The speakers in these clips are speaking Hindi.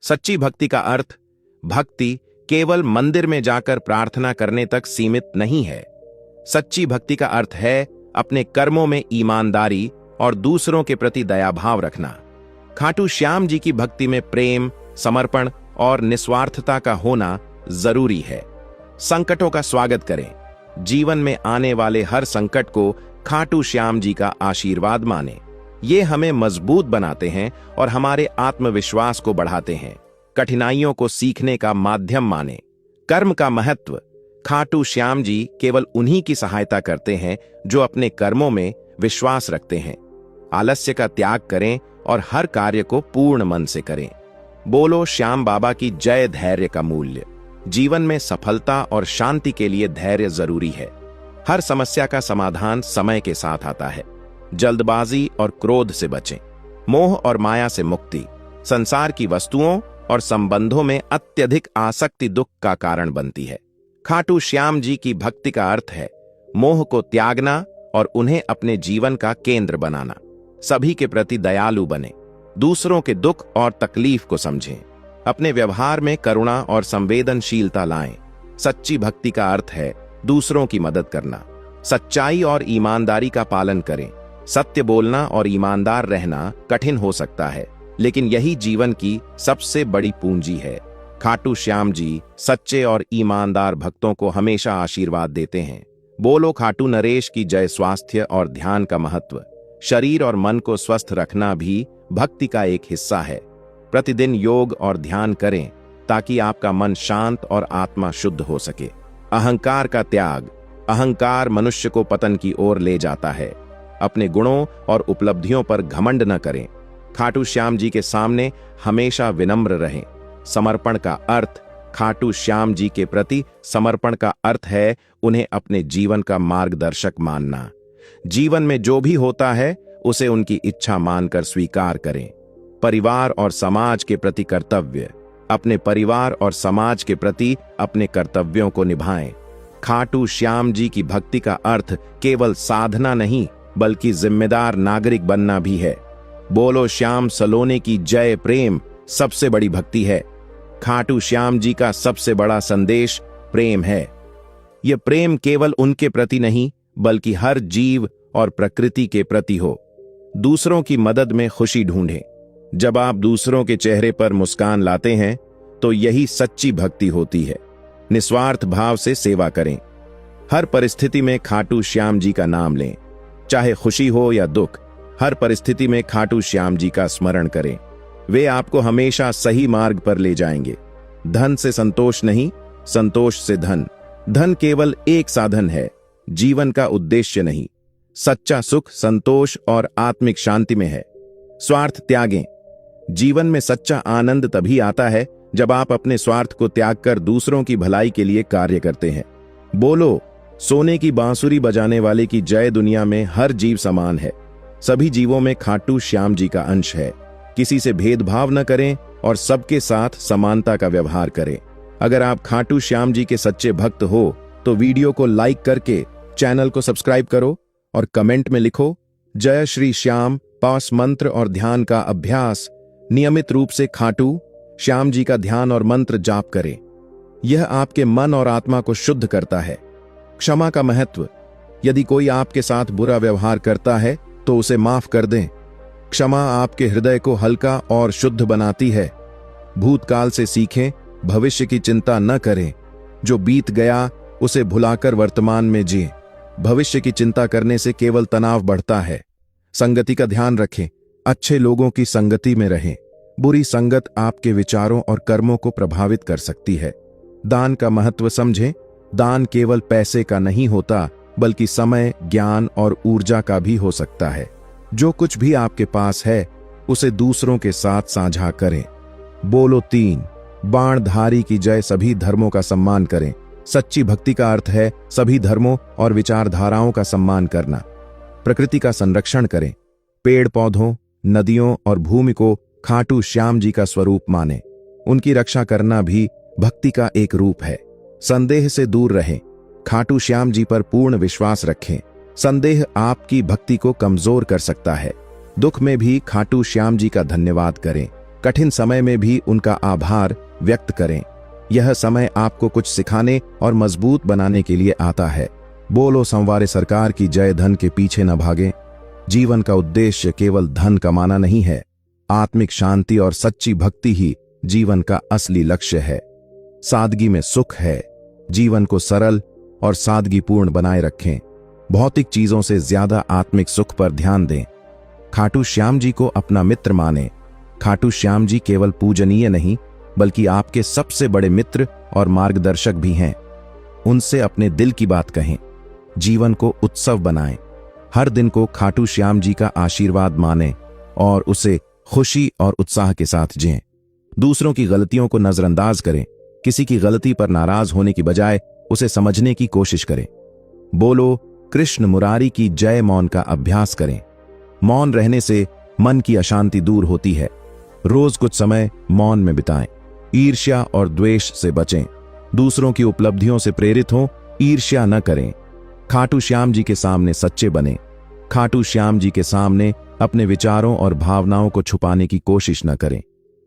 सच्ची भक्ति का अर्थ, भक्ति केवल मंदिर में जाकर प्रार्थना करने तक सीमित नहीं है। सच्ची भक्ति का अर्थ है अपने कर्मों में ईमानदारी और दूसरों के प्रति दयाभाव रखना। खाटू श्याम जी की भक्ति में प्रेम, समर्पण और निस्वार्थता का होना जरूरी है। संकटों का स्वागत करें। जीवन में आने वाले हर संकट को खाटू श्याम जी का आशीर्वाद माने। ये हमें मजबूत बनाते हैं और हमारे आत्मविश्वास को बढ़ाते हैं। कठिनाइयों को सीखने का माध्यम माने। कर्म का महत्व। खाटू श्याम जी केवल उन्हीं की सहायता करते हैं जो अपने कर्मों में विश्वास रखते हैं। आलस्य का त्याग करें और हर कार्य को पूर्ण मन से करें। बोलो श्याम बाबा की जय। धैर्य का मूल्य। जीवन में सफलता और शांति के लिए धैर्य जरूरी है। हर समस्या का समाधान समय के साथ आता है। जल्दबाजी और क्रोध से बचें। मोह और माया से मुक्ति। संसार की वस्तुओं और संबंधों में अत्यधिक आसक्ति दुख का कारण बनती है। खाटू श्याम जी की भक्ति का अर्थ है मोह को त्यागना और उन्हें अपने जीवन का केंद्र बनाना। सभी के प्रति दयालु बने। दूसरों के दुख और तकलीफ को समझें। अपने व्यवहार में करुणा और संवेदनशीलता लाएं। सच्ची भक्ति का अर्थ है दूसरों की मदद करना। सच्चाई और ईमानदारी का पालन करें। सत्य बोलना और ईमानदार रहना कठिन हो सकता है, लेकिन यही जीवन की सबसे बड़ी पूंजी है। खाटू श्याम जी सच्चे और ईमानदार भक्तों को हमेशा आशीर्वाद देते हैं। बोलो खाटू नरेश की जय। स्वास्थ्य और ध्यान का महत्व। शरीर और मन को स्वस्थ रखना भी भक्ति का एक हिस्सा है। प्रतिदिन योग और ध्यान करें ताकि आपका मन शांत और आत्मा शुद्ध हो सके। अहंकार का त्याग। अहंकार मनुष्य को पतन की ओर ले जाता है। अपने गुणों और उपलब्धियों पर घमंड न करें। खाटू श्याम जी के सामने हमेशा विनम्र रहें। समर्पण का अर्थ। खाटू श्याम जी के प्रति समर्पण का अर्थ है उन्हें अपने जीवन का मार्गदर्शक मानना। जीवन में जो भी होता है उसे उनकी इच्छा मानकर स्वीकार करें। परिवार और समाज के प्रति कर्तव्य। अपने परिवार और समाज के प्रति अपने कर्तव्यों को निभाएं। खाटू श्याम जी की भक्ति का अर्थ केवल साधना नहीं बल्कि जिम्मेदार नागरिक बनना भी है। बोलो श्याम सलोने की जय। प्रेम सबसे बड़ी भक्ति है। खाटू श्याम जी का सबसे बड़ा संदेश प्रेम है। यह प्रेम केवल उनके प्रति नहीं बल्कि हर जीव और प्रकृति के प्रति हो। दूसरों की मदद में खुशी ढूंढें। जब आप दूसरों के चेहरे पर मुस्कान लाते हैं तो यही सच्ची भक्ति होती है। निस्वार्थ भाव से सेवा करें। हर परिस्थिति में खाटू श्याम जी का नाम लें। चाहे खुशी हो या दुख, हर परिस्थिति में खाटू श्याम जी का स्मरण करें। वे आपको हमेशा सही मार्ग पर ले जाएंगे। धन से संतोष नहीं, संतोष से धन। धन केवल एक साधन है, जीवन का उद्देश्य नहीं। सच्चा सुख संतोष और आत्मिक शांति में है। स्वार्थ त्यागें। जीवन में सच्चा आनंद तभी आता है जब आप अपने स्वार्थ को त्याग कर दूसरों की भलाई के लिए कार्य करते हैं। बोलो सोने की बांसुरी बजाने वाले की जय। दुनिया में हर जीव समान है। सभी जीवों में खाटू श्याम जी का अंश है। किसी से भेदभाव न करें और सबके साथ समानता का व्यवहार करें। अगर आप खाटू श्याम जी के सच्चे भक्त हो तो वीडियो को लाइक करके चैनल को सब्सक्राइब करो और कमेंट में लिखो जय श्री श्याम। पास मंत्र और ध्यान का अभ्यास। नियमित रूप से खाटू श्याम जी का ध्यान और मंत्र जाप करें। यह आपके मन और आत्मा को शुद्ध करता है। क्षमा का महत्व। यदि कोई आपके साथ बुरा व्यवहार करता है तो उसे माफ कर दें। क्षमा आपके हृदय को हल्का और शुद्ध बनाती है। भूतकाल से सीखें, भविष्य की चिंता न करें। जो बीत गया उसे भुलाकर वर्तमान में जिएं। भविष्य की चिंता करने से केवल तनाव बढ़ता है। संगति का ध्यान रखें। अच्छे लोगों की संगति में रहें। बुरी संगत आपके विचारों और कर्मों को प्रभावित कर सकती है। दान का महत्व समझें। दान केवल पैसे का नहीं होता बल्कि समय, ज्ञान और ऊर्जा का भी हो सकता है। जो कुछ भी आपके पास है उसे दूसरों के साथ साझा करें। बोलो 3 बाणधारी की जय। सभी धर्मों का सम्मान करें। सच्ची भक्ति का अर्थ है सभी धर्मों और विचारधाराओं का सम्मान करना। प्रकृति का संरक्षण करें। पेड़ पौधों, नदियों और भूमि को खाटू श्याम जी का स्वरूप माने। उनकी रक्षा करना भी भक्ति का एक रूप है। संदेह से दूर रहें। खाटू श्याम जी पर पूर्ण विश्वास रखें। संदेह आपकी भक्ति को कमजोर कर सकता है। दुख में भी खाटू श्याम जी का धन्यवाद करें। कठिन समय में भी उनका आभार व्यक्त करें। यह समय आपको कुछ सिखाने और मजबूत बनाने के लिए आता है। बोलो संवारे सरकार की जय। धन के पीछे न भागें। जीवन का उद्देश्य केवल धन कमाना नहीं है। आत्मिक शांति और सच्ची भक्ति ही जीवन का असली लक्ष्य है। सादगी में सुख है। जीवन को सरल और सादगीपूर्ण बनाए रखें। भौतिक चीजों से ज्यादा आत्मिक सुख पर ध्यान दें। खाटू श्याम जी को अपना मित्र माने। खाटू श्याम जी केवल पूजनीय नहीं बल्कि आपके सबसे बड़े मित्र और मार्गदर्शक भी हैं। उनसे अपने दिल की बात कहें। जीवन को उत्सव बनाएं। हर दिन को खाटू श्याम जी का आशीर्वाद मानें और उसे खुशी और उत्साह के साथ जिएं। दूसरों की गलतियों को नजरअंदाज करें। किसी की गलती पर नाराज होने की बजाय उसे समझने की कोशिश करें। बोलो कृष्ण मुरारी की जय। मौन का अभ्यास करें। मौन रहने से मन की अशांति दूर होती है। रोज कुछ समय मौन में बिताएं। ईर्ष्या और द्वेष से बचें। दूसरों की उपलब्धियों से प्रेरित हों, ईर्ष्या न करें। खाटू श्याम जी के सामने सच्चे बने। खाटू श्याम जी के सामने अपने विचारों और भावनाओं को छुपाने की कोशिश न करें।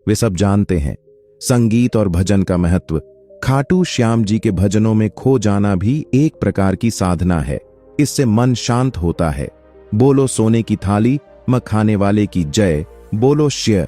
वे सब जानते हैं संगीत और भजन का महत्व। खाटू श्याम जी के भजनों में खो जाना भी एक प्रकार की साधना है। इससे मन शांत होता है। बोलो सोने की थाली म खाने वाले की जय। बोलो श्य।